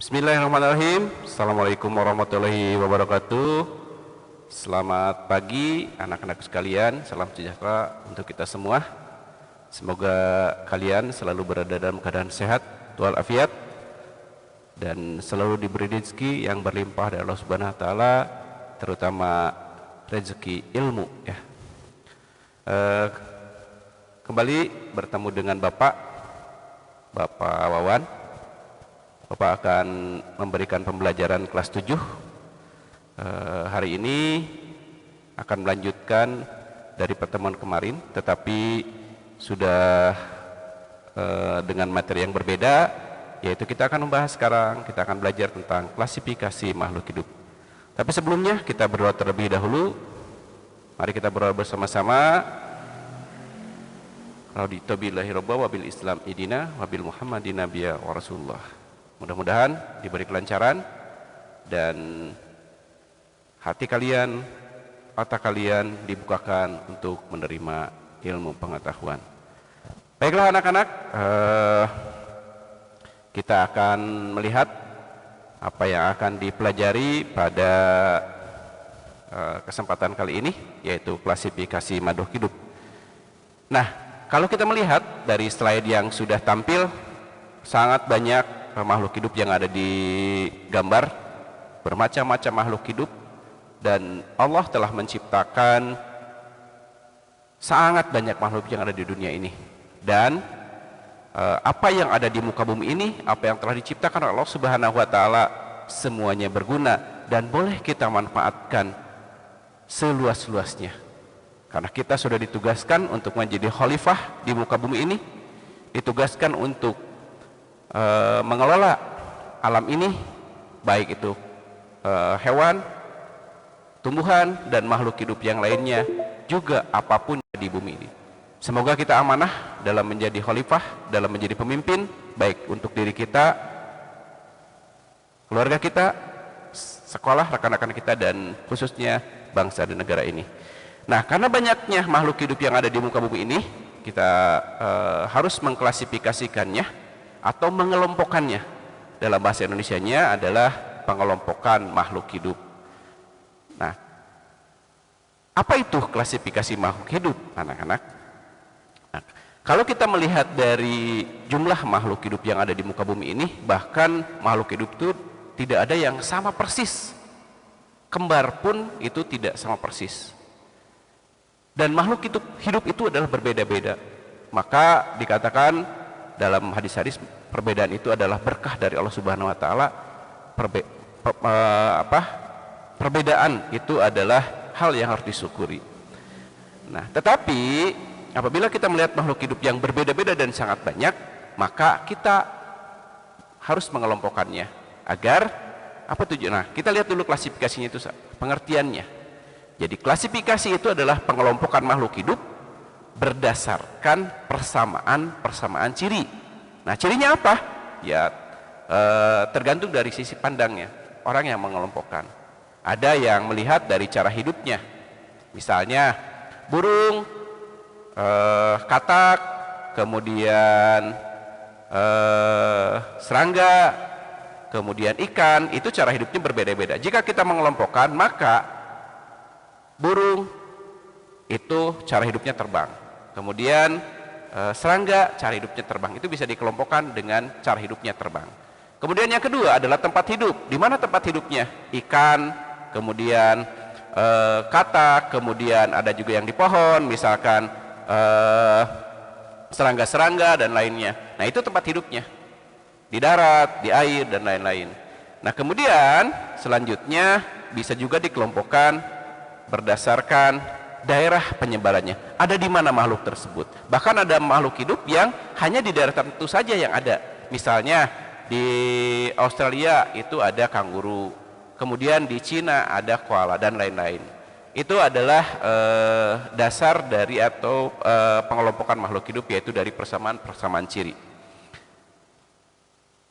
Bismillahirrahmanirrahim. Assalamualaikum warahmatullahi wabarakatuh. Selamat pagi anak-anak sekalian. Salam sejahtera untuk kita semua. Semoga kalian selalu berada dalam keadaan sehat walafiat dan selalu diberi rezeki yang berlimpah dari Allah Subhanahu wa taala, terutama rezeki ilmu ya. Kembali bertemu dengan Bapak Wawan. Bapak akan memberikan pembelajaran kelas 7. Hari ini akan melanjutkan dari pertemuan kemarin, tetapi sudah dengan materi yang berbeda, yaitu kita akan membahas sekarang, kita akan belajar tentang klasifikasi makhluk hidup. Tapi sebelumnya kita berdoa terlebih dahulu. Mari kita berdoa bersama-sama. Raditu billahi robba wabil islam idina wabil muhammadin nabiyya wa rasulullah. Mudah-mudahan diberi kelancaran dan hati kalian, mata kalian dibukakan untuk menerima ilmu pengetahuan. Baiklah anak-anak, kita akan melihat apa yang akan dipelajari pada kesempatan kali ini, yaitu klasifikasi makhluk hidup. Nah, kalau kita melihat dari slide yang sudah tampil, sangat banyak makhluk hidup yang ada di gambar, bermacam-macam makhluk hidup, dan Allah telah menciptakan sangat banyak makhluk yang ada di dunia ini. Dan apa yang ada di muka bumi ini, apa yang telah diciptakan oleh Allah Subhanahu wa taala, semuanya berguna dan boleh kita manfaatkan seluas-luasnya. Karena kita sudah ditugaskan untuk menjadi khalifah di muka bumi ini, ditugaskan untuk mengelola alam ini, baik itu hewan, tumbuhan, dan makhluk hidup yang lainnya, juga apapun di bumi ini. Semoga kita amanah dalam menjadi khalifah, dalam menjadi pemimpin, baik untuk diri kita, keluarga kita, sekolah, rekan-rekan kita, dan khususnya bangsa dan negara ini. Nah, karena banyaknya makhluk hidup yang ada di muka bumi ini, kita harus mengklasifikasikannya atau mengelompokkannya. Dalam bahasa Indonesianya adalah pengelompokan makhluk hidup. Nah, apa itu klasifikasi makhluk hidup, anak-anak? Nah, kalau kita melihat dari jumlah makhluk hidup yang ada di muka bumi ini, bahkan makhluk hidup itu tidak ada yang sama persis. Kembar pun itu tidak sama persis. Dan makhluk hidup itu adalah berbeda-beda. Maka dikatakan dalam hadis-hadis, perbedaan itu adalah berkah dari Allah Subhanahu wa taala. Perbedaan itu adalah hal yang harus disyukuri. Nah, tetapi apabila kita melihat makhluk hidup yang berbeda-beda dan sangat banyak, maka kita harus mengelompokkannya agar apa tujuan? Nah, kita lihat dulu klasifikasinya itu, pengertiannya. Jadi klasifikasi itu adalah pengelompokan makhluk hidup berdasarkan persamaan ciri. Nah, cirinya apa? Ya tergantung dari sisi pandangnya orang yang mengelompokkan. Ada yang melihat dari cara hidupnya, misalnya burung, katak, kemudian serangga, kemudian ikan, itu cara hidupnya berbeda-beda. Jika kita mengelompokkan, maka burung itu cara hidupnya terbang. Kemudian serangga cara hidupnya terbang, itu bisa dikelompokkan dengan cara hidupnya terbang. Kemudian yang kedua adalah tempat hidup. Di mana tempat hidupnya? Ikan, kemudian katak, kemudian ada juga yang di pohon, misalkan serangga-serangga dan lainnya. Nah, itu tempat hidupnya. Di darat, di air, dan lain-lain. Nah, kemudian selanjutnya bisa juga dikelompokkan berdasarkan daerah penyebarannya. Ada di mana makhluk tersebut? Bahkan ada makhluk hidup yang hanya di daerah tertentu saja yang ada. Misalnya di Australia itu ada kanguru, kemudian di Cina ada koala, dan lain-lain. Itu adalah dasar dari atau pengelompokan makhluk hidup, yaitu dari persamaan ciri.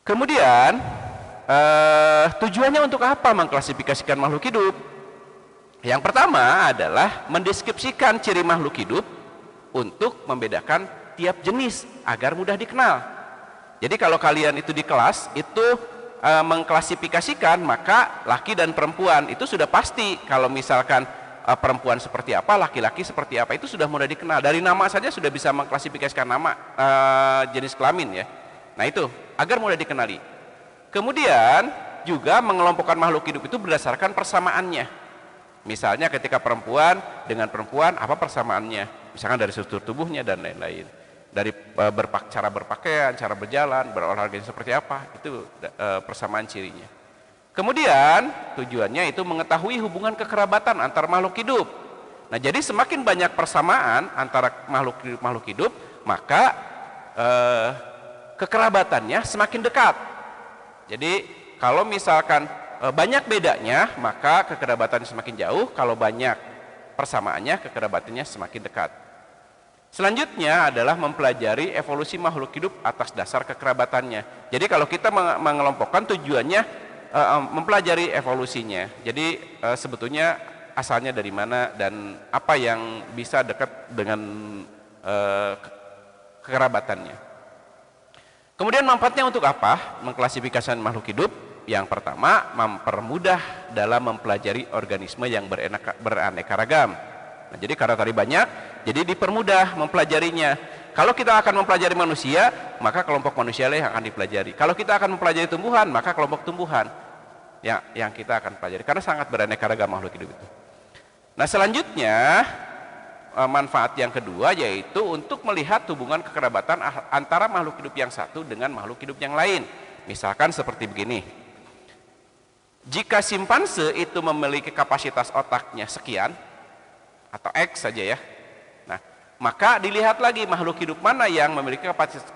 Kemudian tujuannya untuk apa mengklasifikasikan makhluk hidup? Yang pertama adalah mendeskripsikan ciri makhluk hidup untuk membedakan tiap jenis agar mudah dikenal. Jadi kalau kalian itu di kelas itu mengklasifikasikan, maka laki dan perempuan itu sudah pasti. Kalau misalkan perempuan seperti apa, laki-laki seperti apa, itu sudah mudah dikenal. Dari nama saja sudah bisa mengklasifikasikan nama jenis kelamin ya. Nah itu agar mudah dikenali. Kemudian juga mengelompokkan makhluk hidup itu berdasarkan persamaannya. Misalnya ketika perempuan dengan perempuan, apa persamaannya? Misalkan dari struktur tubuhnya dan lain-lain. Dari cara berpakaian, cara berjalan, berolahraga seperti apa, itu persamaan cirinya. Kemudian tujuannya itu mengetahui hubungan kekerabatan antar makhluk hidup. Nah jadi semakin banyak persamaan antara makhluk hidup, maka kekerabatannya semakin dekat. Jadi kalau misalkan banyak bedanya, maka kekerabatannya semakin jauh. Kalau banyak persamaannya, kekerabatannya semakin dekat. Selanjutnya adalah mempelajari evolusi makhluk hidup atas dasar kekerabatannya. Jadi kalau kita mengelompokkan, tujuannya mempelajari evolusinya. Jadi sebetulnya asalnya dari mana dan apa yang bisa dekat dengan kekerabatannya. Kemudian manfaatnya untuk apa? Mengklasifikasikan makhluk hidup. Yang pertama, mempermudah dalam mempelajari organisme yang beraneka ragam. Nah, jadi karena tadi banyak, jadi dipermudah mempelajarinya. Kalau kita akan mempelajari manusia, maka kelompok manusia yang akan dipelajari. Kalau kita akan mempelajari tumbuhan, maka kelompok tumbuhan yang kita akan pelajari. Karena sangat beraneka ragam makhluk hidup itu. Nah selanjutnya, manfaat yang kedua yaitu untuk melihat hubungan kekerabatan antara makhluk hidup yang satu dengan makhluk hidup yang lain. Misalkan seperti begini. Jika simpanse itu memiliki kapasitas otaknya sekian, atau X saja ya, nah maka dilihat lagi makhluk hidup mana yang memiliki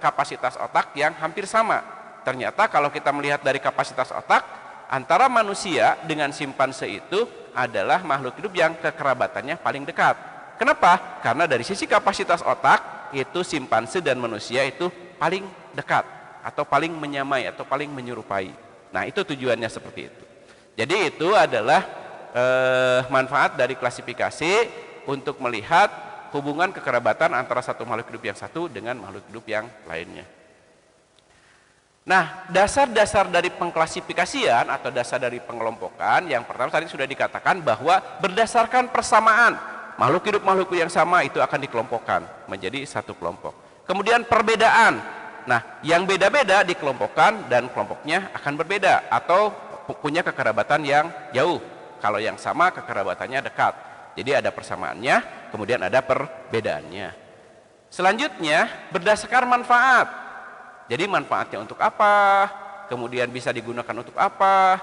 kapasitas otak yang hampir sama. Ternyata kalau kita melihat dari kapasitas otak, antara manusia dengan simpanse itu adalah makhluk hidup yang kekerabatannya paling dekat. Kenapa? Karena dari sisi kapasitas otak itu simpanse dan manusia itu paling dekat, atau paling menyamai, atau paling menyerupai. Nah itu tujuannya seperti itu. Jadi itu adalah manfaat dari klasifikasi untuk melihat hubungan kekerabatan antara satu makhluk hidup yang satu dengan makhluk hidup yang lainnya. Nah, dasar-dasar dari pengklasifikasian atau dasar dari pengelompokan, yang pertama tadi sudah dikatakan bahwa berdasarkan persamaan makhluk hidup yang sama itu akan dikelompokkan menjadi satu kelompok. Kemudian perbedaan, nah yang beda-beda dikelompokkan dan kelompoknya akan berbeda atau punya kekerabatan yang jauh. Kalau yang sama kekerabatannya dekat. Jadi ada persamaannya, kemudian ada perbedaannya. Selanjutnya berdasarkan manfaat. Jadi manfaatnya untuk apa, kemudian bisa digunakan untuk apa,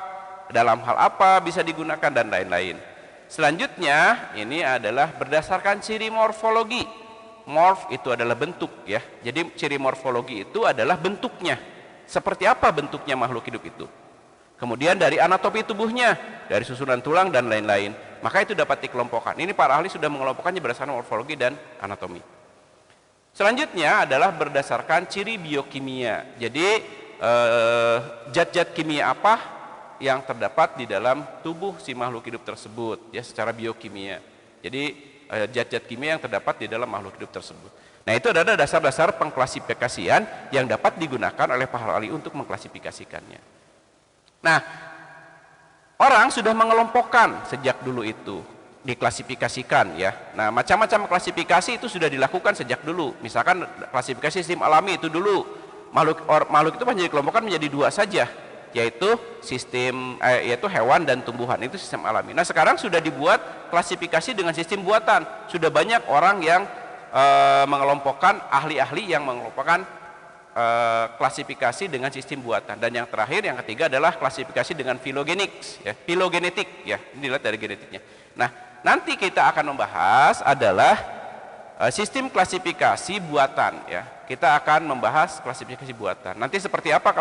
dalam hal apa bisa digunakan dan lain-lain. Selanjutnya ini adalah berdasarkan ciri morfologi. Morf itu adalah bentuk ya. Jadi ciri morfologi itu adalah bentuknya. Seperti apa bentuknya makhluk hidup itu? Kemudian dari anatomi tubuhnya, dari susunan tulang dan lain-lain. Maka itu dapat dikelompokkan. Ini para ahli sudah mengelompokkannya berdasarkan morfologi dan anatomi. Selanjutnya adalah berdasarkan ciri biokimia. Jadi zat-zat kimia apa yang terdapat di dalam tubuh si makhluk hidup tersebut ya secara biokimia. Jadi zat-zat kimia yang terdapat di dalam makhluk hidup tersebut. Nah itu adalah dasar-dasar pengklasifikasian yang dapat digunakan oleh para ahli untuk mengklasifikasikannya. Nah, orang sudah mengelompokkan sejak dulu itu, diklasifikasikan ya. Nah, macam-macam klasifikasi itu sudah dilakukan sejak dulu. Misalkan klasifikasi sistem alami itu dulu, makhluk itu menjadi kelompokkan menjadi dua saja, yaitu yaitu hewan dan tumbuhan, itu sistem alami. Nah, sekarang sudah dibuat klasifikasi dengan sistem buatan. Sudah banyak orang yang mengelompokkan, ahli-ahli yang mengelompokkan klasifikasi dengan sistem buatan. Dan yang terakhir, yang ketiga adalah klasifikasi dengan filogenetik ya, ini dilihat dari genetiknya. Nah nanti kita akan membahas adalah sistem klasifikasi buatan ya. Kita akan membahas klasifikasi buatan. Nanti seperti apa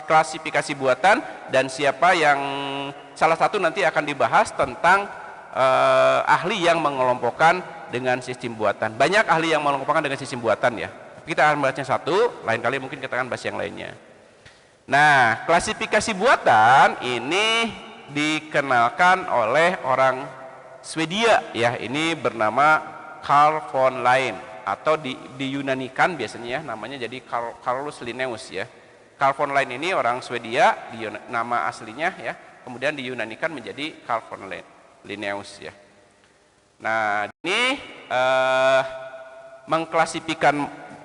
klasifikasi buatan dan siapa yang salah satu nanti akan dibahas tentang ahli yang mengelompokkan dengan sistem buatan. Banyak ahli yang mengelompokkan dengan sistem buatan ya. Kita akan bahasnya satu, lain kali mungkin kita akan bahas yang lainnya. Nah, klasifikasi buatan ini dikenalkan oleh orang Swedia ya. Ini bernama Carl von Linné atau diyunanikan biasanya ya, namanya jadi Carolus Linnaeus ya. Carl von Linné ini orang Swedia, nama aslinya ya, kemudian diyunanikan menjadi Carl von Linnaeus ya. Nah, ini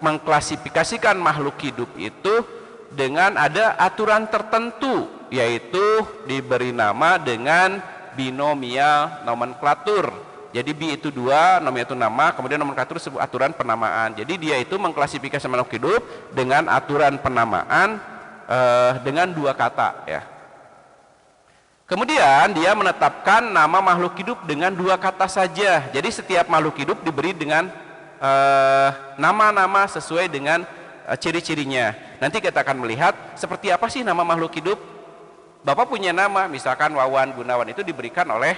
mengklasifikasikan makhluk hidup itu dengan ada aturan tertentu, yaitu diberi nama dengan binomial nomenklatur. Jadi bi itu dua, nomen itu nama, kemudian nomenklatur sebuah aturan penamaan. Jadi dia itu mengklasifikasi makhluk hidup dengan aturan penamaan dengan dua kata ya. Kemudian dia menetapkan nama makhluk hidup dengan dua kata saja. Jadi setiap makhluk hidup diberi dengan nama-nama sesuai dengan ciri-cirinya. Nanti kita akan melihat seperti apa sih nama makhluk hidup. Bapak punya nama, misalkan Wawan Gunawan, itu diberikan oleh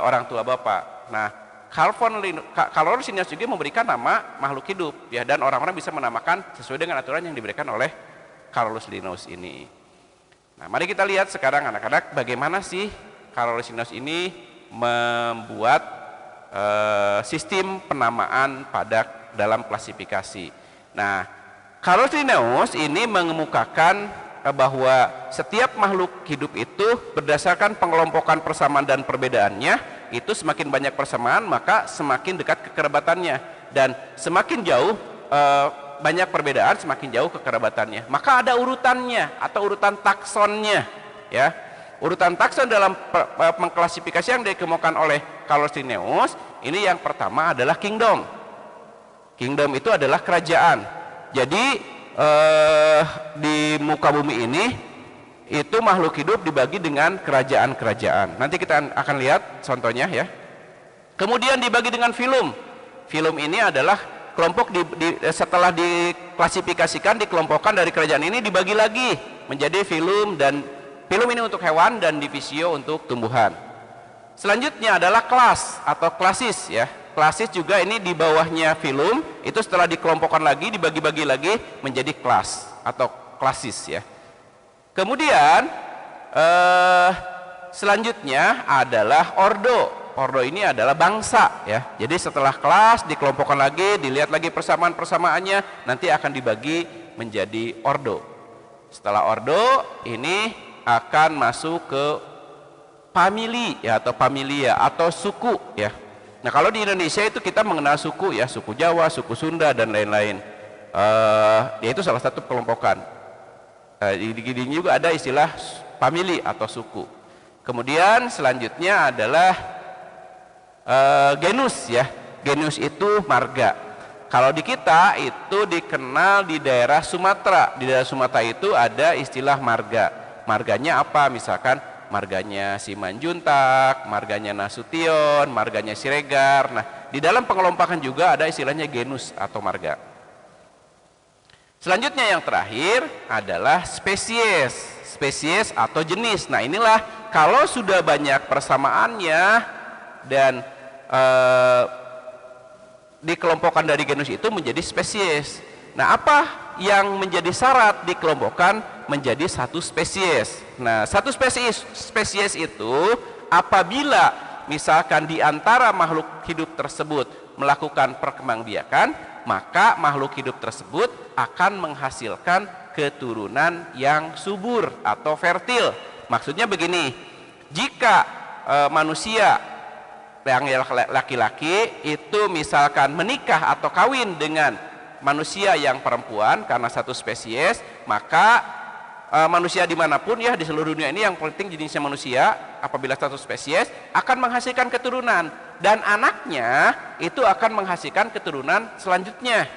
orang tua Bapak. Nah, Carl Linnaeus juga memberikan nama makhluk hidup ya, dan orang-orang bisa menamakan sesuai dengan aturan yang diberikan oleh Carl Linnaeus ini. Nah, mari kita lihat sekarang anak-anak bagaimana sih Carl Linnaeus ini membuat sistem penamaan pada dalam klasifikasi. Nah, Carl Linnaeus ini mengemukakan bahwa setiap makhluk hidup itu berdasarkan pengelompokan persamaan dan perbedaannya, itu semakin banyak persamaan maka semakin dekat kekerabatannya, dan semakin jauh banyak perbedaan semakin jauh kekerabatannya. Maka ada urutannya atau urutan taksonnya ya. Urutan takson dalam mengklasifikasi yang dikemukakan oleh Carl Linnaeus ini, yang pertama adalah kingdom. Kingdom itu adalah kerajaan. Jadi di muka bumi ini itu makhluk hidup dibagi dengan kerajaan-kerajaan. Nanti kita akan lihat contohnya ya. Kemudian dibagi dengan filum. Filum ini adalah kelompok setelah diklasifikasikan, dikelompokkan dari kerajaan ini dibagi lagi menjadi filum, dan filum ini untuk hewan dan divisio untuk tumbuhan. Selanjutnya adalah kelas atau klasis ya. Klasis juga ini di bawahnya filum, itu setelah dikelompokkan lagi, dibagi-bagi lagi menjadi kelas atau klasis ya. Kemudian selanjutnya adalah ordo. Ordo ini adalah bangsa ya. Jadi setelah kelas dikelompokkan lagi, dilihat lagi persamaan-persamaannya, nanti akan dibagi menjadi ordo. Setelah ordo ini akan masuk ke famili ya, atau familia atau suku ya. Nah, kalau di Indonesia itu kita mengenal suku ya, suku Jawa, suku Sunda dan lain-lain. Yaitu salah satu kelompokan. Di juga ada istilah famili atau suku. Kemudian selanjutnya adalah genus ya. Genus itu marga. Kalau di kita itu dikenal di daerah Sumatera. Di daerah Sumatera itu ada istilah marga. Marganya apa? Misalkan marganya Simanjuntak, marganya Nasution, marganya Siregar. Nah, di dalam pengelompokan juga ada istilahnya genus atau marga. Selanjutnya yang terakhir adalah spesies. Spesies atau jenis. Nah, inilah kalau sudah banyak persamaannya dan dikelompokkan dari genus itu menjadi spesies. Nah, apa yang menjadi syarat dikelompokkan menjadi satu spesies? Nah, satu spesies itu apabila misalkan di antara makhluk hidup tersebut melakukan perkembangbiakan, maka makhluk hidup tersebut akan menghasilkan keturunan yang subur atau fertil. Maksudnya begini, jika manusia yang laki-laki itu misalkan menikah atau kawin dengan manusia yang perempuan karena satu spesies, maka manusia dimanapun ya di seluruh dunia ini yang penting jenisnya manusia, apabila satu spesies akan menghasilkan keturunan, dan anaknya itu akan menghasilkan keturunan selanjutnya.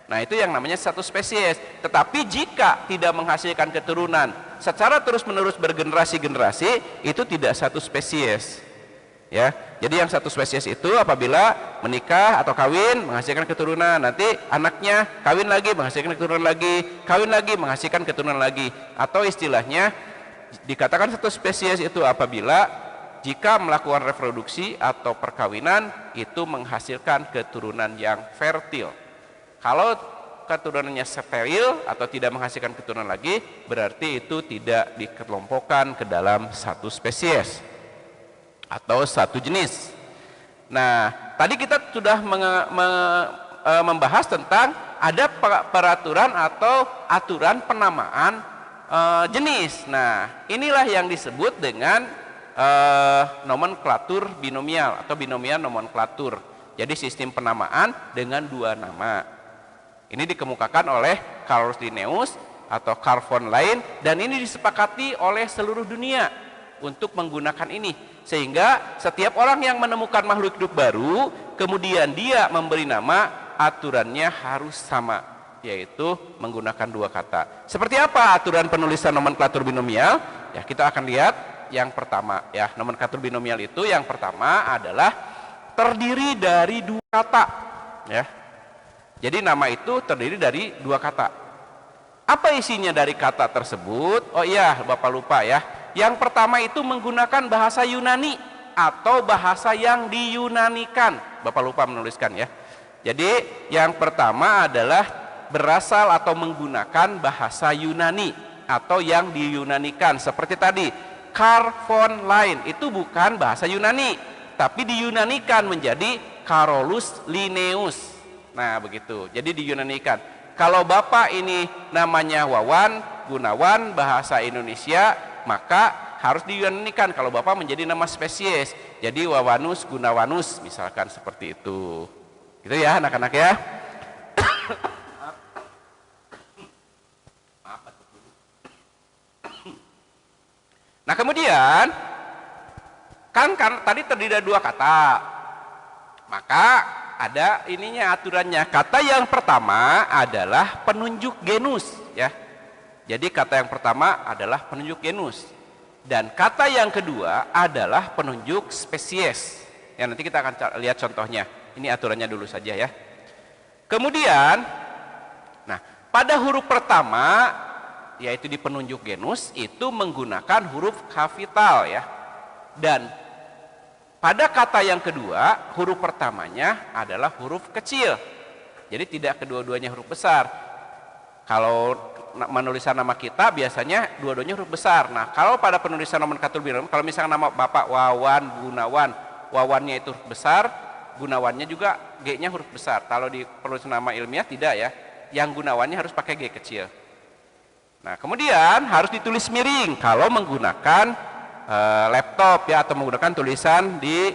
Nah, itu yang namanya satu spesies. Tetapi jika tidak menghasilkan keturunan secara terus-menerus bergenerasi-generasi, itu tidak satu spesies ya. Jadi yang satu spesies itu apabila menikah atau kawin menghasilkan keturunan, nanti anaknya kawin lagi menghasilkan keturunan lagi, kawin lagi menghasilkan keturunan lagi. Atau istilahnya dikatakan satu spesies itu apabila jika melakukan reproduksi atau perkawinan itu menghasilkan keturunan yang fertil. Kalau keturunannya steril atau tidak menghasilkan keturunan lagi, berarti itu tidak dikelompokkan ke dalam satu spesies atau satu jenis. Nah, tadi kita sudah membahas tentang ada peraturan atau aturan penamaan jenis. Nah, inilah yang disebut dengan nomenklatur binomial atau binomial nomenklatur. Jadi sistem penamaan dengan dua nama. Ini dikemukakan oleh Carl Linnaeus atau Carl von Linné, dan ini disepakati oleh seluruh dunia untuk menggunakan ini, sehingga setiap orang yang menemukan makhluk hidup baru kemudian dia memberi nama, aturannya harus sama, yaitu menggunakan dua kata. Seperti apa aturan penulisan nomenklatur binomial? Ya, kita akan lihat yang pertama ya. Nomenklatur binomial itu yang pertama adalah terdiri dari dua kata ya. Jadi nama itu terdiri dari dua kata. Apa isinya dari kata tersebut? Oh iya, Bapak lupa ya. Yang pertama itu menggunakan bahasa Yunani atau bahasa yang diyunanikan. Bapak lupa menuliskan ya. Jadi yang pertama adalah berasal atau menggunakan bahasa Yunani atau yang diyunanikan. Seperti tadi, Carl von Linné itu bukan bahasa Yunani, tapi diyunanikan menjadi Carolus Linnaeus. Nah begitu, jadi diyunanikan. Kalau Bapak ini namanya Wawan Gunawan bahasa Indonesia, maka harus diyunanikan kalau Bapak menjadi nama spesies. Jadi Wawanus Gunawanus misalkan seperti itu. Gitu ya anak-anak ya. Nah kemudian kan tadi terdiri dari dua kata, maka ada ininya aturannya. Kata yang pertama adalah penunjuk genus ya. Jadi kata yang pertama adalah penunjuk genus, dan kata yang kedua adalah penunjuk spesies. Ya nanti kita akan lihat contohnya. Ini aturannya dulu saja ya. Kemudian, nah pada huruf pertama yaitu di penunjuk genus itu menggunakan huruf kapital ya. Dan pada kata yang kedua, huruf pertamanya adalah huruf kecil. Jadi tidak kedua-duanya huruf besar. Kalau menulisan nama kita biasanya dua-duanya huruf besar. Nah, kalau pada penulisan nomenklatur binomial, kalau misalnya nama Bapak Wawan Gunawan, Wawannya itu huruf besar, Gunawannya juga G-nya huruf besar. Kalau di penulisan nama ilmiah tidak ya. Yang Gunawannya harus pakai G kecil. Nah, kemudian harus ditulis miring kalau menggunakan laptop ya, atau menggunakan tulisan di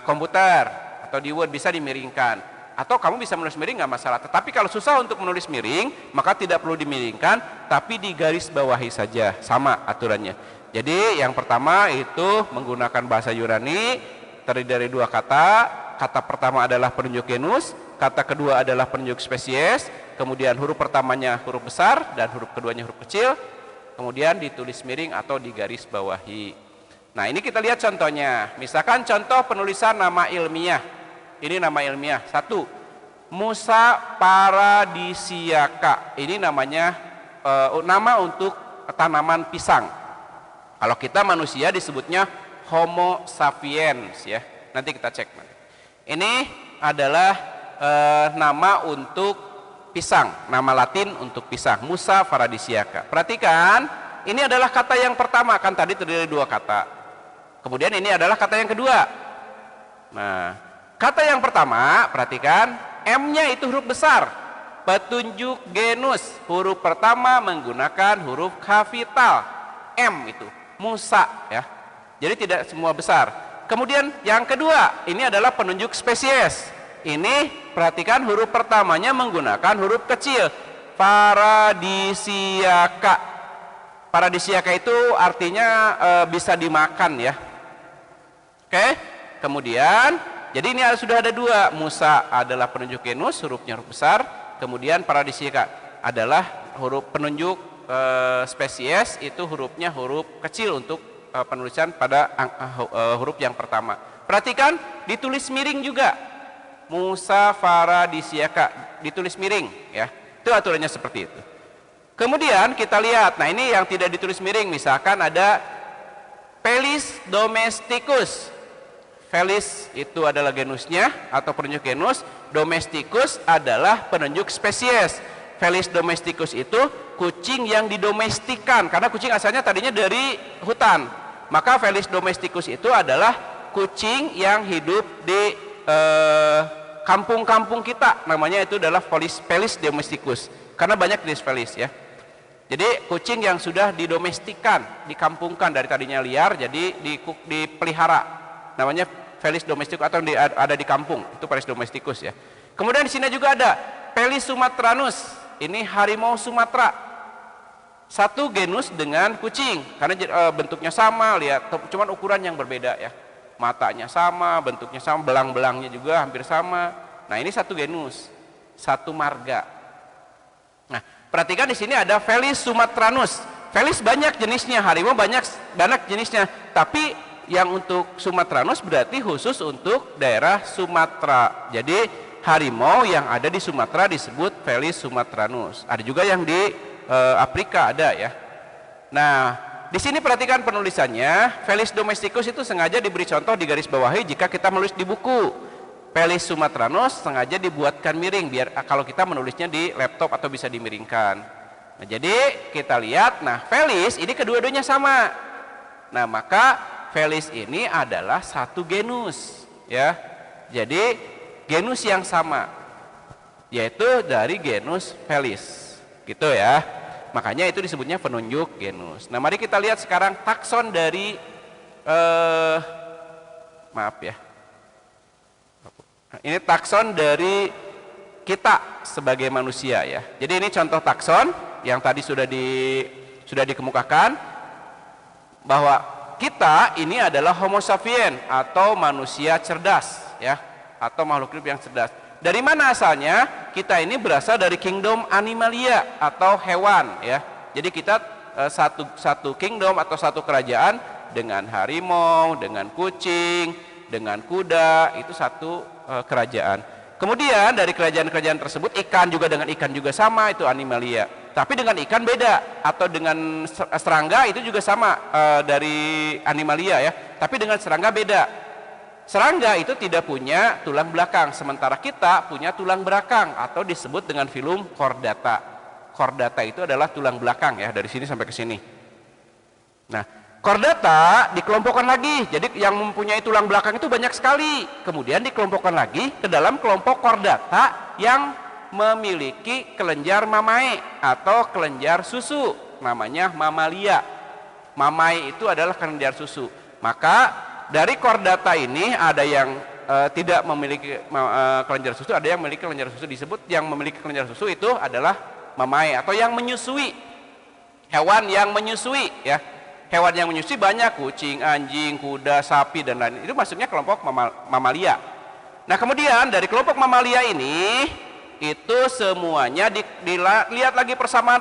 komputer atau di Word bisa dimiringkan, atau kamu bisa menulis miring nggak masalah. Tetapi kalau susah untuk menulis miring maka tidak perlu dimiringkan, tapi digaris bawahi saja, sama aturannya. Jadi yang pertama itu menggunakan bahasa Yunani, terdiri dari dua kata. Kata pertama adalah penunjuk genus, kata kedua adalah penunjuk spesies. Kemudian huruf pertamanya huruf besar dan huruf keduanya huruf kecil. Kemudian ditulis miring atau digaris bawahi. Nah ini kita lihat contohnya. Misalkan contoh penulisan nama ilmiah. Ini nama ilmiah. 1. Musa paradisiaca. Ini namanya nama untuk tanaman pisang. Kalau kita manusia disebutnya Homo sapiens ya. Nanti kita cek. Ini adalah nama untuk pisang, nama Latin untuk pisang, Musa paradisiaca. Perhatikan, ini adalah kata yang pertama, kan tadi terdiri dari dua kata. Kemudian ini adalah kata yang kedua. Nah, kata yang pertama, perhatikan, M-nya itu huruf besar. Petunjuk genus, huruf pertama menggunakan huruf kapital. M itu, Musa ya. Jadi tidak semua besar. Kemudian yang kedua, ini adalah penunjuk spesies. Ini perhatikan huruf pertamanya menggunakan huruf kecil, paradisiaca. Paradisiaca itu artinya bisa dimakan ya. Oke, kemudian jadi ini sudah ada dua. Musa adalah penunjuk genus, hurufnya huruf besar. Kemudian paradisiaca adalah huruf penunjuk spesies, itu hurufnya huruf kecil untuk penulisan pada huruf yang pertama. Perhatikan ditulis miring juga. Musa paradisiaca ditulis miring ya. Itu aturannya seperti itu. Kemudian kita lihat, nah ini yang tidak ditulis miring, misalkan ada Felis domesticus. Felis itu adalah genusnya atau penunjuk genus, domesticus adalah penunjuk spesies. Felis domesticus itu kucing yang didomestikan, karena kucing asalnya tadinya dari hutan. Maka Felis domesticus itu adalah kucing yang hidup di kampung-kampung kita namanya itu adalah Felis domesticus, karena banyak jenis felis ya. Jadi kucing yang sudah didomestikan, dikampungkan, dari tadinya liar jadi dipelihara, namanya Felis domesticus, atau ada di kampung, itu Felis domesticus ya. Kemudian di sini juga ada Felis sumatranus, ini harimau Sumatera, satu genus dengan kucing karena bentuknya sama, lihat, cuman ukuran yang berbeda ya. Matanya sama, bentuknya sama, belang-belangnya juga hampir sama. Nah, ini satu genus, satu marga. Nah, perhatikan di sini ada Felis sumatranus. Felis banyak jenisnya, harimau banyak jenisnya, tapi yang untuk sumatranus berarti khusus untuk daerah Sumatera. Jadi harimau yang ada di Sumatera disebut Felis sumatranus. Ada juga yang di Afrika ada ya. Nah, di sini perhatikan penulisannya, Felis domesticus itu sengaja diberi contoh di garis bawahi jika kita menulis di buku. Felis sumatranus sengaja dibuatkan miring biar kalau kita menulisnya di laptop atau bisa dimiringkan. Nah, jadi kita lihat, nah Felis ini kedua-duanya sama. Nah, maka Felis ini adalah satu genus ya. Jadi genus yang sama, yaitu dari genus Felis. Gitu ya. Makanya itu disebutnya penunjuk genus. Nah, mari kita lihat sekarang takson dari maaf ya. Ini takson dari kita sebagai manusia ya. Jadi ini contoh takson yang tadi sudah dikemukakan bahwa kita ini adalah Homo sapien atau manusia cerdas ya, atau makhluk hidup yang cerdas. Dari mana asalnya? Kita ini berasal dari kingdom animalia atau hewan ya. Jadi kita satu kingdom atau satu kerajaan dengan harimau, dengan kucing, dengan kuda, itu satu kerajaan. Kemudian dari kerajaan-kerajaan tersebut ikan juga dengan ikan juga sama, itu animalia. Tapi dengan ikan beda, atau dengan serangga itu juga sama dari animalia ya. Tapi dengan serangga beda. Serangga itu tidak punya tulang belakang, sementara kita punya tulang belakang atau disebut dengan filum chordata. Chordata itu adalah tulang belakang ya, dari sini sampai ke sini. Nah, chordata dikelompokkan lagi. Jadi yang mempunyai tulang belakang itu banyak sekali. Kemudian dikelompokkan lagi ke dalam kelompok chordata yang memiliki kelenjar mamae atau kelenjar susu, namanya mamalia. Mamae itu adalah kelenjar susu. Maka dari chordata ini ada yang tidak memiliki kelenjar susu, ada yang memiliki kelenjar susu. Disebut yang memiliki kelenjar susu itu adalah mamae atau yang menyusui. Hewan yang menyusui ya. Hewan yang menyusui banyak, kucing, anjing, kuda, sapi dan lain. Itu masuknya kelompok mamalia. Nah, kemudian dari kelompok mamalia ini itu semuanya dilihat lagi persamaan,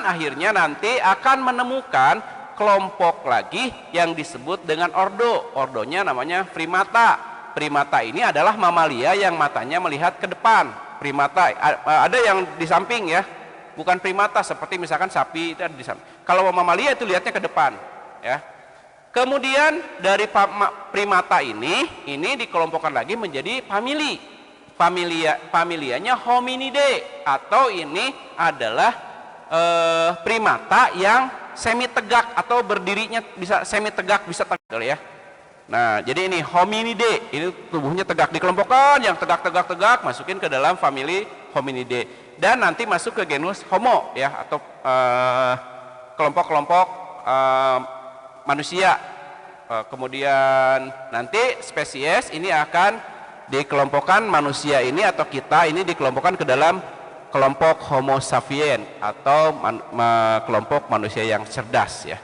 akhirnya nanti akan menemukan kelompok lagi yang disebut dengan ordo. Ordonya namanya primata. Primata ini adalah mamalia yang matanya melihat ke depan. Primata ada yang di samping ya, bukan primata seperti misalkan sapi itu ada di samping. Kalau mamalia itu lihatnya ke depan ya. Kemudian dari primata ini dikelompokkan lagi menjadi familianya Hominidae, atau ini adalah primata yang semi tegak atau berdirinya bisa semi tegak, bisa tegak ya. Nah, jadi ini Hominidae, ini tubuhnya tegak, dikelompokkan yang tegak masukin ke dalam famili Hominidae dan nanti masuk ke genus Homo ya, atau kelompok-kelompok manusia. Kemudian nanti spesies ini akan dikelompokkan, manusia ini atau kita ini dikelompokkan ke dalam kelompok Homo sapien atau kelompok manusia yang cerdas ya.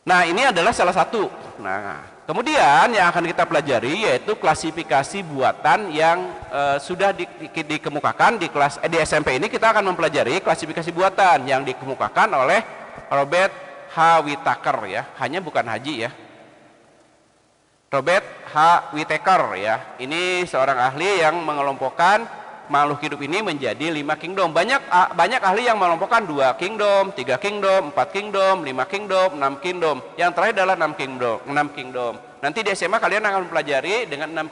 Nah, ini adalah salah satu. Nah, kemudian yang akan kita pelajari yaitu klasifikasi buatan yang sudah dikemukakan di kelas di SMP ini. Kita akan mempelajari klasifikasi buatan yang dikemukakan oleh Robert H. Whittaker ya. Hanya bukan Haji ya. Robert H. Whittaker ya. Ini seorang ahli yang mengelompokkan makhluk hidup ini menjadi 5 kingdom. Banyak ahli yang mengelompokkan 2 kingdom, 3 kingdom, 4 kingdom, 5 kingdom, 6 kingdom. Yang terakhir adalah 6 kingdom. Nanti di SMA kalian akan mempelajari dengan 6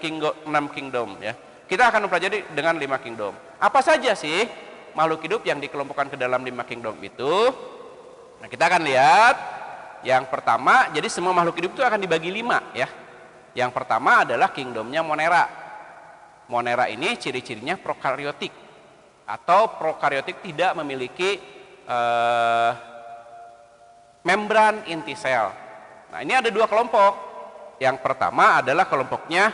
kingdom ya. Kita akan mempelajari dengan 5 kingdom. Apa saja sih makhluk hidup yang dikelompokkan ke dalam 5 kingdom itu? Nah, kita akan lihat yang pertama, jadi semua makhluk hidup itu akan dibagi 5 ya. Yang pertama adalah kingdomnya Monera. Monera ini ciri-cirinya prokariotik atau prokariotik tidak memiliki membran inti sel. Nah, ini ada dua kelompok. Yang pertama adalah kelompoknya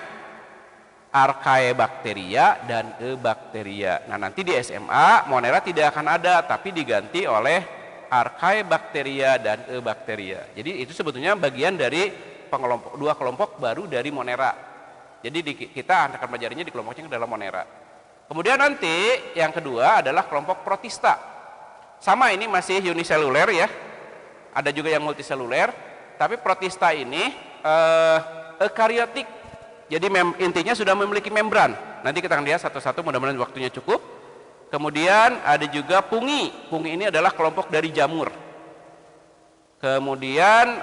Archaebacteria dan Eubacteria. Nah, nanti di SMA Monera tidak akan ada, tapi diganti oleh Archaebacteria dan Eubacteria. Jadi itu sebetulnya bagian dari dua kelompok baru dari Monera. Jadi kita akan pelajarinya di kelompoknya ke dalam Monera. Kemudian nanti yang kedua adalah kelompok Protista. Sama, ini masih uniseluler ya. Ada juga yang multiseluler, tapi Protista ini eukariotik. Jadi intinya sudah memiliki membran. Nanti kita akan lihat satu-satu, mudah-mudahan waktunya cukup. Kemudian ada juga pungi. Pungi ini adalah kelompok dari jamur. Kemudian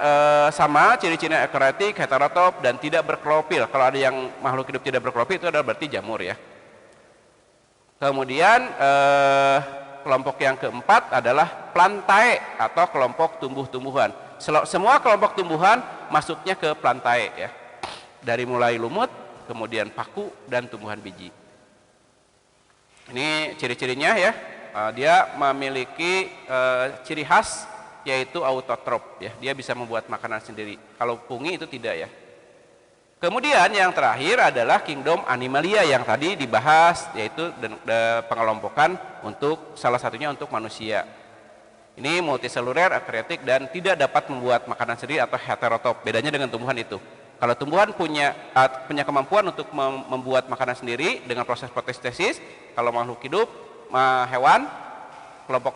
sama ciri-cirinya eukariotik, heterotop, dan tidak berklorofil. Kalau ada yang makhluk hidup tidak berklorofil itu adalah berarti jamur ya. Kemudian kelompok yang keempat adalah Plantae atau kelompok tumbuh-tumbuhan. Semua kelompok tumbuhan masuknya ke Plantae ya. Dari mulai lumut, kemudian paku, dan tumbuhan biji. Ini ciri-cirinya ya. Dia memiliki ciri khas yaitu autotrop ya. Dia bisa membuat makanan sendiri. Kalau pungi itu tidak ya. Kemudian yang terakhir adalah kingdom Animalia yang tadi dibahas, yaitu pengelompokan untuk salah satunya untuk manusia. Ini multiseluler, eukariotik, dan tidak dapat membuat makanan sendiri atau heterotop. Bedanya dengan tumbuhan itu. Kalau tumbuhan punya kemampuan untuk membuat makanan sendiri dengan proses fotosintesis, kalau makhluk hidup, hewan, kelompok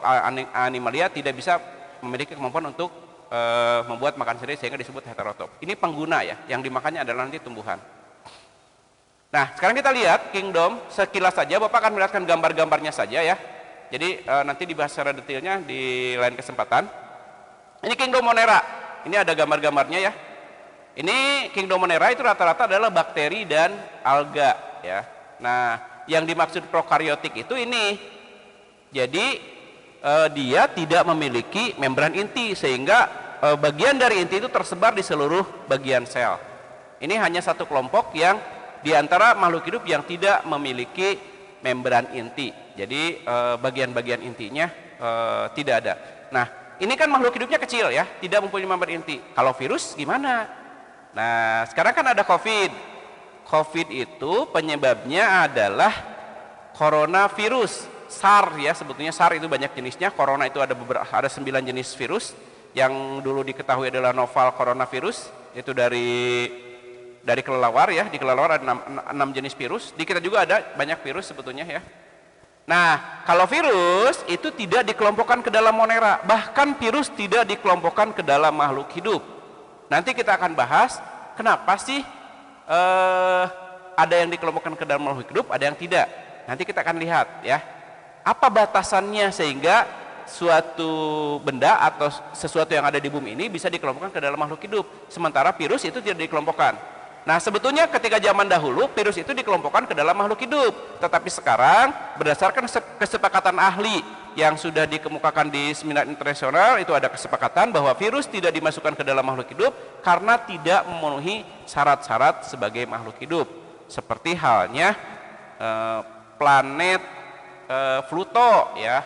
Animalia tidak bisa memiliki kemampuan untuk membuat makanan sendiri sehingga disebut heterotop. Ini pengguna ya, yang dimakannya adalah nanti tumbuhan. Nah, sekarang kita lihat kingdom sekilas saja. Bapak akan melihatkan gambar-gambarnya saja ya. Jadi nanti dibahas secara detailnya di lain kesempatan. Ini kingdom Monera. Ini ada gambar-gambarnya ya. Ini kingdom Monera itu rata-rata adalah bakteri dan alga ya. Nah, yang dimaksud prokariotik itu ini. Jadi dia tidak memiliki membran inti sehingga bagian dari inti itu tersebar di seluruh bagian sel. Ini hanya satu kelompok yang diantara makhluk hidup yang tidak memiliki membran inti. Jadi bagian-bagian intinya tidak ada. Nah, ini kan makhluk hidupnya kecil ya, tidak mempunyai membran inti. Kalau virus gimana? Nah, sekarang kan ada COVID. COVID itu penyebabnya adalah coronavirus, SARS ya, sebetulnya SARS itu banyak jenisnya. Corona itu ada 9 jenis virus. Yang dulu diketahui adalah novel coronavirus, itu dari kelelawar ya. Di kelelawar ada 6 jenis virus. Di kita juga ada banyak virus sebetulnya ya. Nah, kalau virus itu tidak dikelompokkan ke dalam Monera, bahkan virus tidak dikelompokkan ke dalam makhluk hidup. Nanti kita akan bahas kenapa sih ada yang dikelompokkan ke dalam makhluk hidup, ada yang tidak. Nanti kita akan lihat ya, apa batasannya sehingga suatu benda atau sesuatu yang ada di bumi ini bisa dikelompokkan ke dalam makhluk hidup, sementara virus itu tidak dikelompokkan. Nah, sebetulnya ketika zaman dahulu virus itu dikelompokkan ke dalam makhluk hidup, tetapi sekarang berdasarkan kesepakatan ahli yang sudah dikemukakan di seminar internasional, itu ada kesepakatan bahwa virus tidak dimasukkan ke dalam makhluk hidup karena tidak memenuhi syarat-syarat sebagai makhluk hidup. Seperti halnya planet Pluto ya.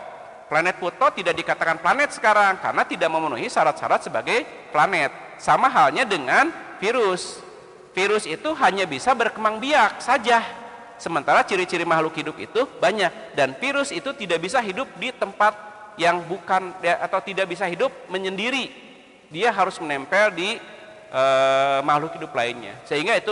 Planet Pluto tidak dikatakan planet sekarang karena tidak memenuhi syarat-syarat sebagai planet. Sama halnya dengan virus. Virus itu hanya bisa berkembang biak saja. Sementara ciri-ciri makhluk hidup itu banyak, dan virus itu tidak bisa hidup di tempat yang bukan atau tidak bisa hidup menyendiri. Dia harus menempel di makhluk hidup lainnya, sehingga itu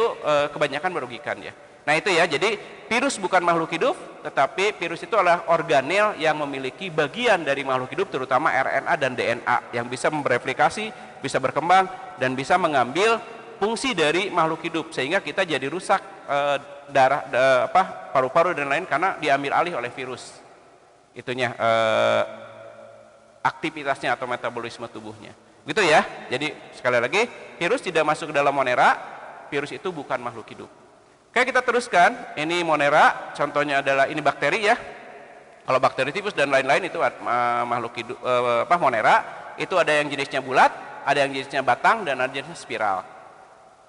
kebanyakan merugikan ya. Nah itu ya, jadi virus bukan makhluk hidup, tetapi virus itu adalah organel yang memiliki bagian dari makhluk hidup, terutama RNA dan DNA yang bisa mereplikasi, bisa berkembang, dan bisa mengambil fungsi dari makhluk hidup, sehingga kita jadi rusak paru-paru dan lain karena diambil alih oleh virus. Itunya aktivitasnya atau metabolisme tubuhnya. Gitu ya. Jadi sekali lagi, virus tidak masuk ke dalam Monera, virus itu bukan makhluk hidup. Oke, kita teruskan. Ini Monera, contohnya adalah ini bakteri ya. Kalau bakteri tipus dan lain-lain itu makhluk hidup Monera, itu ada yang jenisnya bulat, ada yang jenisnya batang, dan ada jenisnya spiral.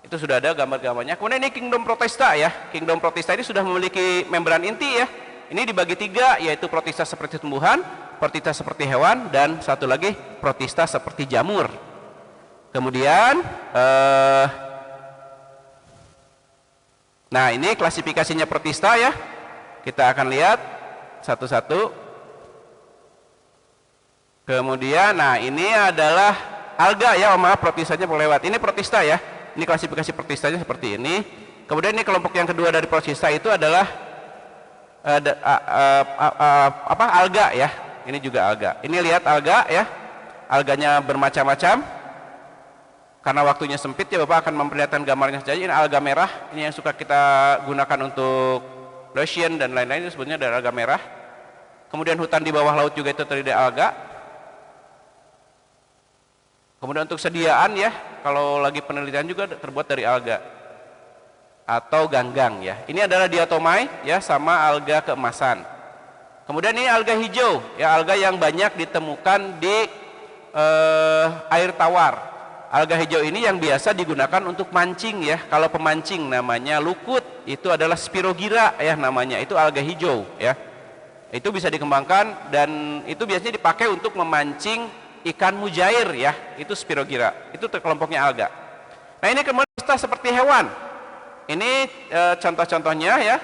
Itu sudah ada gambar-gambarnya. Kemudian ini Kingdom Protista ya. Kingdom Protista ini sudah memiliki membran inti ya. Ini dibagi 3, yaitu Protista seperti tumbuhan, Protista seperti hewan, dan satu lagi Protista seperti jamur. Kemudian nah ini klasifikasinya Protista ya. Kita akan lihat satu-satu. Kemudian nah ini adalah alga ya, maaf protistanya boleh lewat. Ini Protista ya. Ini klasifikasi protistanya seperti ini. Kemudian ini kelompok yang kedua dari protista itu adalah alga ya. Ini juga alga. Ini lihat alga ya. Alganya bermacam-macam. Karena waktunya sempit ya, Bapak akan memperlihatkan gambarnya saja. Ini alga merah. Ini yang suka kita gunakan untuk lotion dan lain-lain, itu sebenarnya dari alga merah. Kemudian hutan di bawah laut juga itu terdiri dari alga. Kemudian untuk sediaan ya, kalau lagi penelitian juga terbuat dari alga atau ganggang ya. Ini adalah diatomai ya, sama alga keemasan. Kemudian ini alga hijau ya, alga yang banyak ditemukan di air tawar. Alga hijau ini yang biasa digunakan untuk mancing ya. Kalau pemancing namanya lukut, itu adalah spirogyra ya namanya. Itu alga hijau ya. Itu bisa dikembangkan dan itu biasanya dipakai untuk memancing ikan mujair ya, itu spirogyra, itu kelompoknya alga. Nah ini kemudian seperti hewan. Ini contoh-contohnya ya.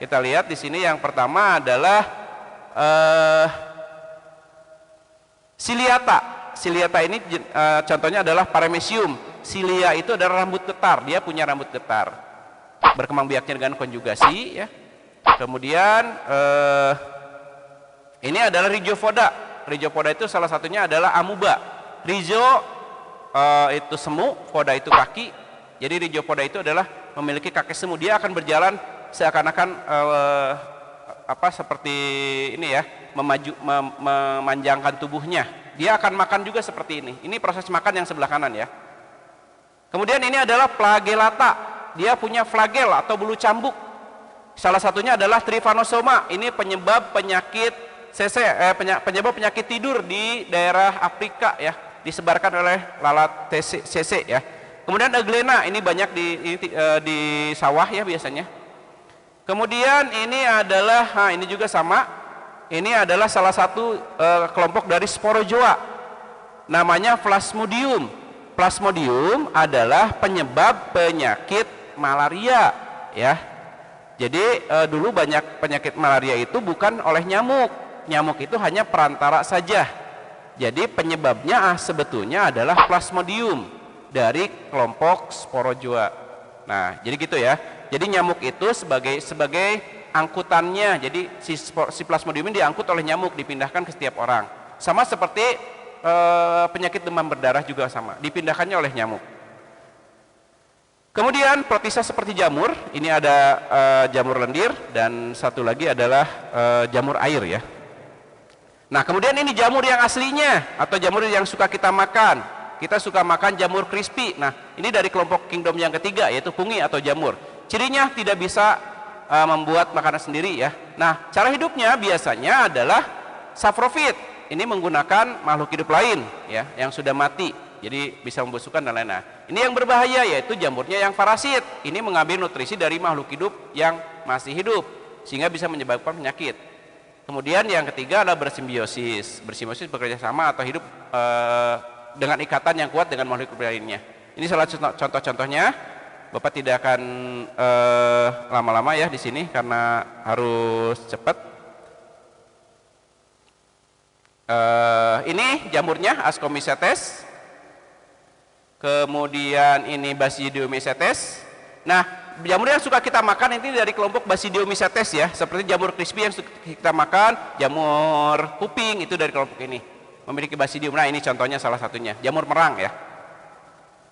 Kita lihat di sini yang pertama adalah ciliata. Ciliata ini contohnya adalah Paramecium. Cilia itu adalah rambut getar, dia punya rambut getar. Berkembang biaknya dengan konjugasi ya. Kemudian ini adalah Rhizopoda. Rhizopoda itu salah satunya adalah amuba. Rhizo itu semu, poda itu kaki. Jadi Rhizopoda itu adalah memiliki kaki semu. Dia akan berjalan seakan-akan seperti ini ya, memanjangkan tubuhnya. Dia akan makan juga seperti ini. Ini proses makan yang sebelah kanan ya. Kemudian ini adalah Flagellata. Dia punya flagel atau bulu cambuk. Salah satunya adalah Trypanosoma. Ini penyebab penyakit penyebab penyakit tidur di daerah Afrika ya, disebarkan oleh lalat CC ya. Kemudian Euglena ini banyak di sawah ya biasanya. Kemudian ini adalah ini juga sama. Ini adalah salah satu kelompok dari Sporozoa. Namanya Plasmodium. Plasmodium adalah penyebab penyakit malaria ya. Jadi dulu banyak penyakit malaria itu bukan oleh nyamuk. Nyamuk itu hanya perantara saja. Jadi penyebabnya sebetulnya adalah Plasmodium dari kelompok Sporozoa. Nah, jadi gitu ya. Jadi nyamuk itu sebagai angkutannya. Jadi si Plasmodium ini diangkut oleh nyamuk, dipindahkan ke setiap orang. Sama seperti penyakit demam berdarah juga sama, dipindahkannya oleh nyamuk. Kemudian protista seperti jamur. Ini ada jamur lendir dan satu lagi adalah jamur air ya. Nah kemudian ini jamur yang aslinya atau jamur yang suka kita makan. Kita suka makan jamur crispy. Nah ini dari kelompok kingdom yang ketiga, yaitu fungi atau jamur. Cirinya tidak bisa membuat makanan sendiri ya. Nah cara hidupnya biasanya adalah saprofit. Ini menggunakan makhluk hidup lain ya, yang sudah mati. Jadi bisa membusukkan dan lain-lain. Ini yang berbahaya, yaitu jamurnya yang parasit. Ini mengambil nutrisi dari makhluk hidup yang masih hidup, sehingga bisa menyebabkan penyakit. Kemudian yang ketiga adalah bersimbiosis. Bersimbiosis bekerja sama atau hidup dengan ikatan yang kuat dengan makhluk hidup lainnya. Ini salah contoh-contohnya. Bapak tidak akan lama-lama ya di sini karena harus cepat. Ini jamurnya Ascomycetes. Kemudian ini Basidiomycetes. Nah, jamur yang suka kita makan ini dari kelompok Basidiomycetes ya, seperti jamur crispy yang suka kita makan, jamur kuping itu dari kelompok ini, memiliki basidium. Nah, ini contohnya salah satunya, jamur merang ya.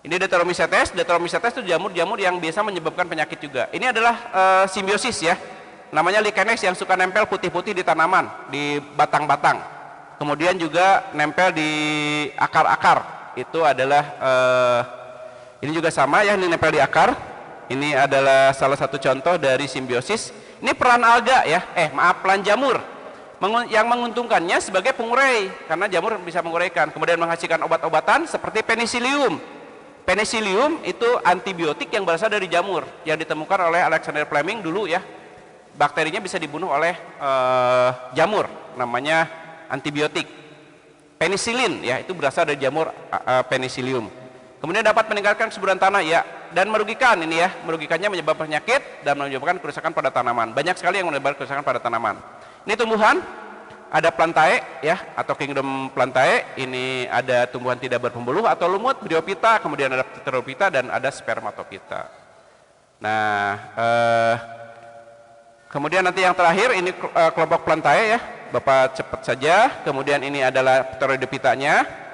Ini Deuteromycetes. Deuteromycetes itu jamur-jamur yang biasa menyebabkan penyakit juga. Ini adalah simbiosis ya, namanya lichenes yang suka nempel putih-putih di tanaman, di batang-batang. Kemudian juga nempel di akar-akar. Itu adalah ini juga sama ya, ini nempel di akar. Ini adalah salah satu contoh dari simbiosis. Ini peran alga ya, peran jamur yang menguntungkannya sebagai pengurai, karena jamur bisa menguraikan, kemudian menghasilkan obat-obatan seperti penicillium. Penicillium itu antibiotik yang berasal dari jamur yang ditemukan oleh Alexander Fleming dulu ya. Bakterinya bisa dibunuh oleh jamur, namanya antibiotik. Penicillin ya, itu berasal dari jamur Penicillium. Kemudian dapat meningkatkan kesuburan tanah ya, dan merugikan ini ya, merugikannya menyebabkan penyakit dan menyebabkan kerusakan pada tanaman. Banyak sekali yang menyebabkan kerusakan pada tanaman. Ini tumbuhan, ada plantae ya, atau kingdom plantae. Ini ada tumbuhan tidak berpembuluh atau lumut, bryophyta, kemudian ada pterophyta dan ada spermatophyta. Nah, kemudian nanti yang terakhir ini kelompok plantae ya, Bapak cepat saja. Kemudian ini adalah pteroidophytanya.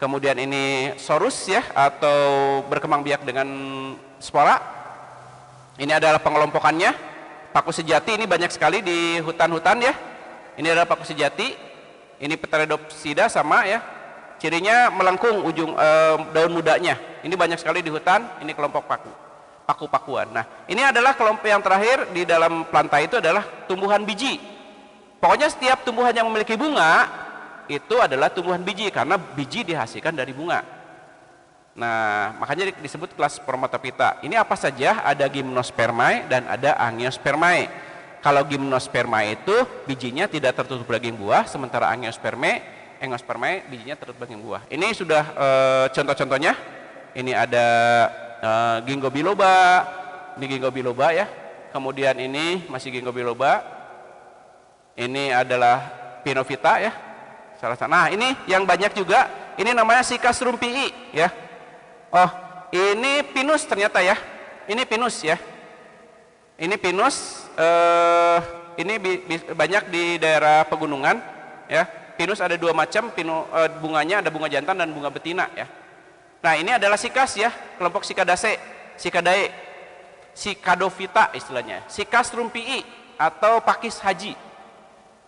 Kemudian ini sorus ya, atau berkembang biak dengan spora. Ini adalah pengelompokannya. Paku sejati ini banyak sekali di hutan-hutan ya. Ini adalah paku sejati, ini Pteridopsida sama ya, cirinya melengkung ujung daun mudanya. Ini banyak sekali di hutan, ini kelompok paku-pakuan. Nah, ini adalah kelompok yang terakhir di dalam plantae itu adalah tumbuhan biji. Pokoknya setiap tumbuhan yang memiliki bunga itu adalah tumbuhan biji karena biji dihasilkan dari bunga. Nah, makanya disebut kelas Spermatophyta. Ini apa saja? Ada Gymnospermae dan ada Angiospermae. Kalau Gymnospermae itu bijinya tidak tertutup daging buah, sementara Angiospermae bijinya tertutup daging buah. Ini sudah contoh-contohnya. Ini ada Ginkgo biloba, ini Ginkgo biloba ya. Kemudian ini masih Ginkgo biloba. Ini adalah Pinophyta ya. Salah satu. Nah, ini yang banyak juga. Ini namanya Cycas rumpii ya. Oh, ini pinus ternyata ya. Ini pinus ya. Ini pinus, ini banyak di daerah pegunungan ya. Pinus ada dua macam, bunganya ada bunga jantan dan bunga betina ya. Nah, ini adalah Cycas ya, kelompok Cycadaceae, Cycadophyta istilahnya. Cycas rumpii atau pakis haji.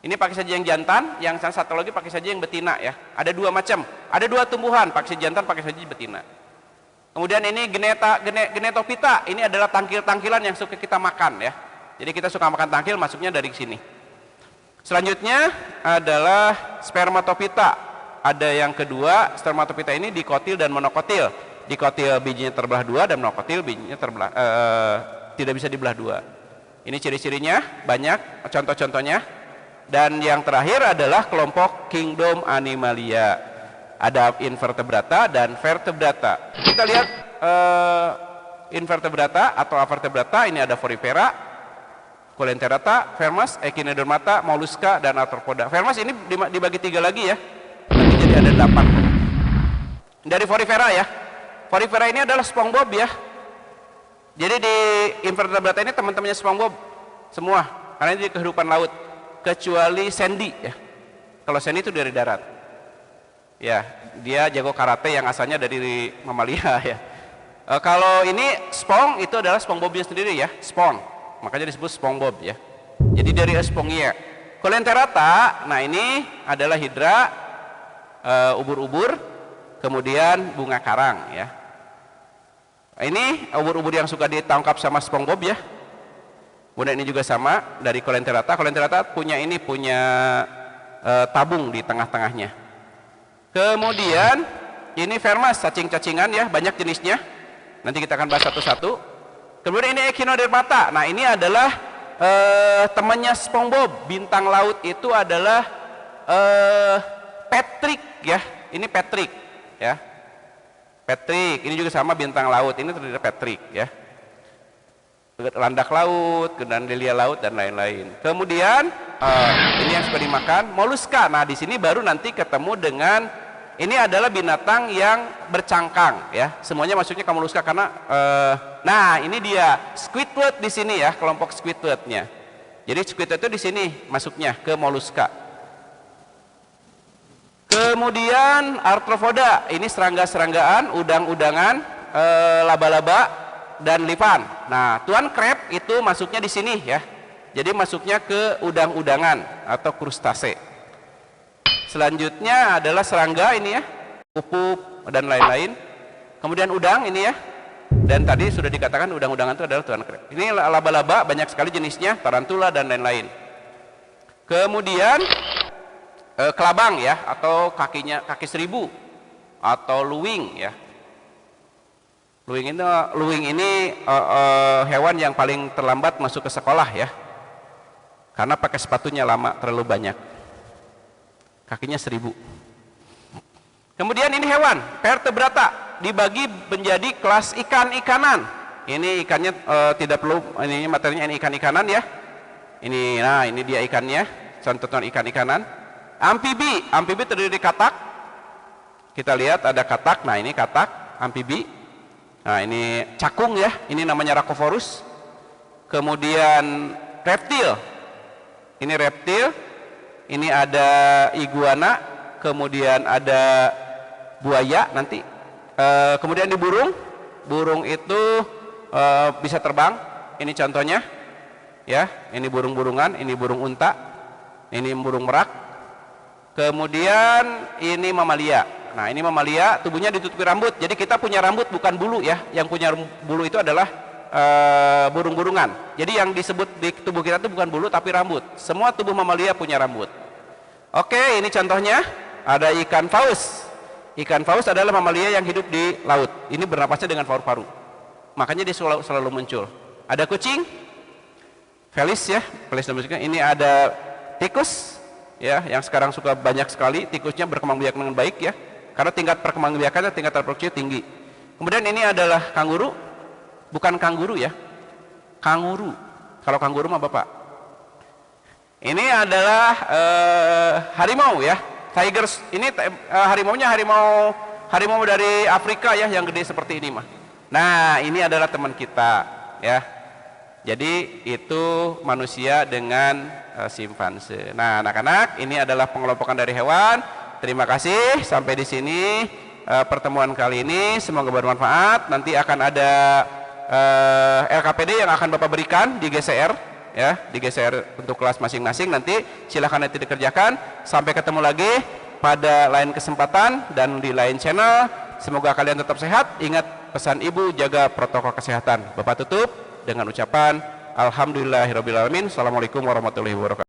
Ini pakis haji yang jantan, yang satu lagi pakis haji yang betina ya. Ada dua macam, ada dua tumbuhan, pakis haji jantan, pakis haji betina. Kemudian ini Genetophyta, ini adalah tangkil-tangkilan yang suka kita makan ya. Jadi kita suka makan tangkil, masuknya dari sini. Selanjutnya adalah Spermatophyta. Ada yang kedua, Spermatophyta ini dikotil dan monokotil. Dikotil bijinya terbelah dua dan monokotil bijinya tidak bisa dibelah dua. Ini ciri-cirinya banyak, contoh-contohnya. Dan yang terakhir adalah kelompok Kingdom Animalia. Ada invertebrata dan vertebrata. Kita lihat invertebrata atau avertebrata. Ini ada Porifera, Coelenterata, Vermes, Echinodermata, Mollusca, dan Arthropoda. Vermes ini dibagi tiga lagi ya. Nanti jadi ada 8. Dari Porifera ya. Porifera ini adalah SpongeBob ya. Jadi di invertebrata ini teman-temannya SpongeBob semua. Karena ini di kehidupan laut. Kecuali Sandy ya. Kalau Sandy itu dari darat. Ya, dia jago karate yang asalnya dari mamalia ya. Kalau ini Spong itu adalah SpongeBobnya sendiri ya, Spong. Makanya disebut SpongeBob ya. Jadi dari Spongia. Coelenterata, nah ini adalah hidra, ubur-ubur, kemudian bunga karang ya. Ini ubur-ubur yang suka ditangkap sama SpongeBob ya. Kemudian ini juga sama dari Coelenterata. Coelenterata punya tabung di tengah-tengahnya. Kemudian ini Vermes, cacing-cacingan ya, banyak jenisnya. Nanti kita akan bahas satu-satu. Kemudian ini Echinodermata. Nah, ini adalah temannya SpongeBob. Bintang laut itu adalah Patrick ya. Ini Patrick ya. Patrick, ini juga sama bintang laut. Ini terlihat Patrick ya. Landak laut, kemudian lilia laut dan lain-lain. Kemudian ini yang suka dimakan Mollusca. Nah, di sini baru nanti ketemu dengan ini adalah binatang yang bercangkang ya. Semuanya masuknya ke Mollusca karena nah, ini dia Squidward di sini ya, kelompok Squidwardnya. Jadi Squidward itu di sini masuknya ke Mollusca. Kemudian Arthropoda, ini serangga-seranggaan, udang-udangan, laba-laba dan lipan. Nah, tuan crab itu masuknya di sini ya. Jadi masuknya ke udang-udangan atau krustase. Selanjutnya adalah serangga ini ya, kupu dan lain-lain. Kemudian udang ini ya. Dan tadi sudah dikatakan udang-udangan itu adalah tuan crab. Ini laba-laba banyak sekali jenisnya, tarantula dan lain-lain. Kemudian kelabang ya, atau kaki seribu atau luwing ya. Luwing ini hewan yang paling terlambat masuk ke sekolah ya, karena pakai sepatunya lama, terlalu banyak, kakinya 1000. Kemudian ini hewan vertebrata, dibagi menjadi kelas ikan-ikanan. Ini ikannya tidak perlu, ini materinya ini ikan-ikanan ya. Ini, nah ini dia ikannya, contoh-contoh ikan-ikanan. Amfibi, amfibi terdiri dari katak. Kita lihat ada katak, nah ini katak, amfibi. Nah ini cakung ya, ini namanya Rhacophorus. Kemudian reptil, ini reptil. Ini ada iguana, kemudian ada buaya nanti. Kemudian di burung, burung itu bisa terbang. Ini contohnya, ya. Ini burung-burungan, ini burung unta, ini burung merak. Kemudian ini mamalia. Nah ini mamalia, tubuhnya ditutupi rambut. Jadi kita punya rambut bukan bulu ya. Yang punya bulu itu adalah burung-burungan. Jadi yang disebut di tubuh kita itu bukan bulu tapi rambut. Semua tubuh mamalia punya rambut. Oke, ini contohnya ada ikan paus. Ikan paus adalah mamalia yang hidup di laut. Ini bernapasnya dengan paru-paru. Makanya dia selalu muncul. Ada kucing, felis ya, felis domestika. Ini ada tikus ya, yang sekarang suka banyak sekali. Tikusnya berkembang biak dengan baik ya, karena tingkat perkembangbiakannya, tingkat reproduksinya tinggi. Kemudian ini adalah kanguru, bukan kangguru ya, kanguru. Kalau kanguru mah bapak. Ini adalah harimau ya, tigers. Ini harimaunya harimau dari Afrika ya, yang gede seperti ini mah. Nah ini adalah teman kita ya. Jadi itu manusia dengan simpanse. Nah anak-anak, ini adalah pengelompokan dari hewan. Terima kasih, sampai di sini pertemuan kali ini, semoga bermanfaat. Nanti akan ada LKPD yang akan Bapak berikan di GCR ya, di GCR untuk kelas masing-masing. Nanti silakan nanti dikerjakan. Sampai ketemu lagi pada lain kesempatan dan di lain channel. Semoga kalian tetap sehat. Ingat pesan ibu, jaga protokol kesehatan. Bapak tutup dengan ucapan alhamdulillahirabbil alamin. Assalamualaikum warahmatullahi wabarakatuh.